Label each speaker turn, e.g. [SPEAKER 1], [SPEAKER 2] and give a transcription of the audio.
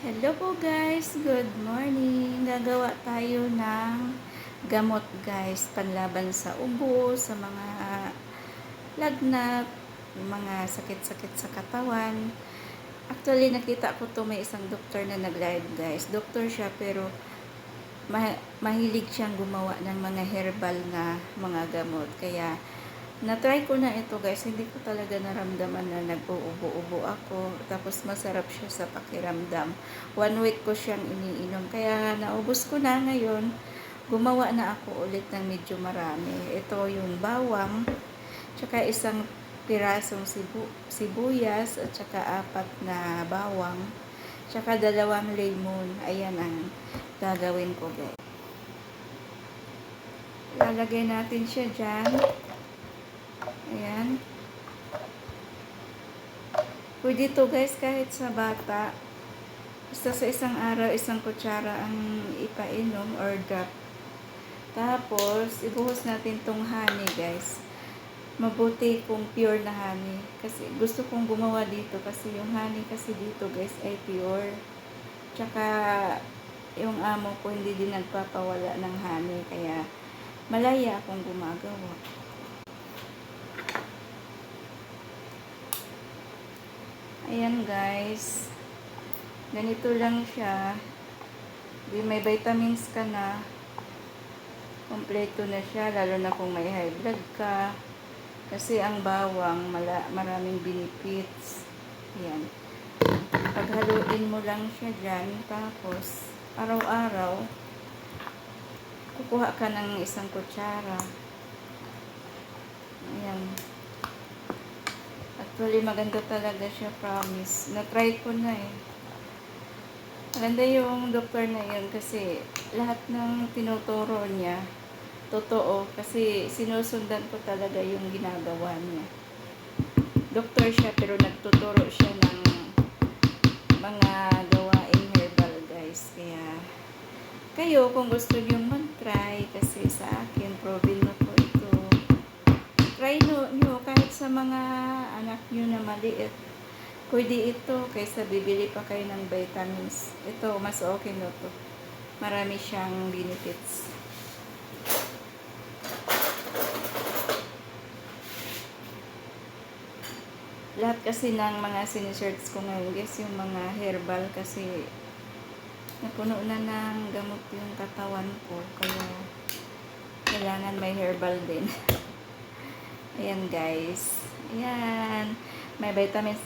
[SPEAKER 1] Hello po guys, good morning. Gagawa tayo ng gamot guys, panlaban sa ubo, sa mga lagnat, mga sakit-sakit sa katawan. Actually, nakita ko to may isang doktor na nag-live guys. Doktor siya pero mahilig siyang gumawa ng mga herbal na mga gamot. Kaya na-try ko na ito guys, hindi ko talaga naramdaman na nag-uubo-ubo ako. Tapos masarap siya sa pakiramdam. 1 week ko siyang iniinom. Kaya naubos ko na ngayon. Gumawa na ako ulit ng medyo marami. Ito yung bawang, tsaka isang pirasong sibuyas, at tsaka 4 na bawang, tsaka 2 lemon. Ayan ang gagawin ko guys. Lalagay natin siya dyan. Ayan. Pwede to guys kahit sa bata. Basta sa isang araw, isang kutsara ang ipainom or drop. Tapos, ibuhos natin tong honey guys. Mabuti kung pure na honey. Kasi gusto kong gumawa dito kasi yung honey kasi dito guys ay pure. Tsaka, yung amo ko hindi din nagpapawala ng honey. Kaya, malaya akong gumagawa. Ayan guys, ganito lang siya. May vitamins ka na, kompleto na siya, lalo na kung may high blood ka. Kasi ang bawang, maraming benefits. Ayan. Paghaluin mo lang siya dyan, tapos araw-araw, kukuha ka ng isang kutsara. Ayan. Actually, maganda talaga siya, promise. Na-try ko na eh. Maganda yung doktor na yun kasi lahat ng tinuturo niya, totoo. Kasi sinusundan ko talaga yung ginagawa niya. Doktor siya pero nagtuturo siya ng mga gawaing herbal guys. Kaya, kayo kung gusto niyo mag-try, kasi sa akin, proven na po ito. Try nyo kahit sa mga anak nyo na maliit. Pwede ito kaysa bibili pa kayo ng vitamins. Ito, mas okay na to. Marami siyang benefits. Lahat kasi ng mga sinesearch ko ngayon guys, yung mga herbal kasi napuno na ng gamot yung katawan ko. Kaya kailangan may herbal din. Ayan guys. Ayan. May vitamins